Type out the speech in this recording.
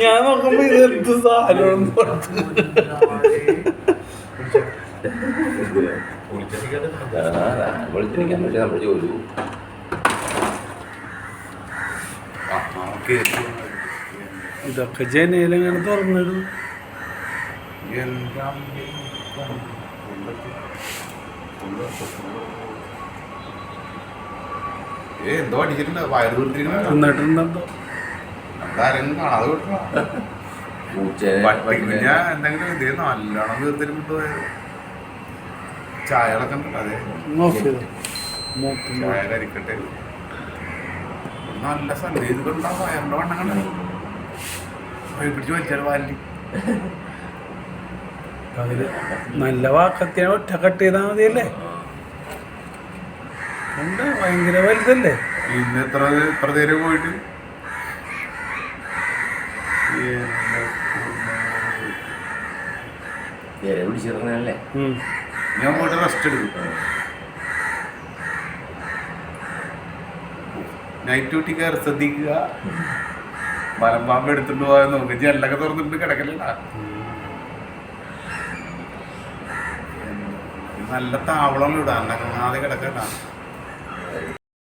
ഞാൻ നോക്കുമ്പോ ഇതെന്ത് സാധനം വിളിച്ചിരിക്കാൻ പറ്റിയ നമ്മൾ ജോലി ഇതൊക്കെ ജനലെങ്ങനെ തുറന്നിടും. എന്തോ അടിച്ചിട്ടുണ്ട് വയറ് തീർത്തിരിക്കണോ എന്നിട്ടുണ്ടോ ആരെങ്കിലും കാണാതെ വിട്ടോ ഞാൻ എന്തെങ്കിലും ഇതേ നല്ലോണം തീർത്തിരിക്കട്ടോ ചായകളൊക്കെ ഉണ്ടല്ലോ അതെ ചായ കരിക്കട്ടെ നല്ല സന്ദേശം ഉണ്ടാവും വയറിന്റെ വണ്ണങ്ങൾ പിടിച്ച് വലിച്ചാൽ വാലി നല്ല വാക്കത്തിനെ ഒറ്റ കട്ട് ചെയ്താൽ മതിയല്ലേ. എന്താ ഭയങ്കര വലുതല്ലേ. ഇന്ന് എത്ര നേരം പോയിട്ട് പിടിച്ചിറങ്ങല്ലേ. ഞാൻ പോയിട്ട് റെസ്റ്റ് എടുക്കും. നൈറ്റ് ഡ്യൂട്ടി കയറി ശ്രദ്ധിക്കുക. മലമ്പാമ്പ് എടുത്തിട്ട് പോകാൻ നോക്കുക. ജനലൊക്കെ തുറന്നിട്ട് കിടക്കലല്ല. നല്ല താവളം ഇടാൻ അനങ്ങാതെ കിടക്കണ്ട.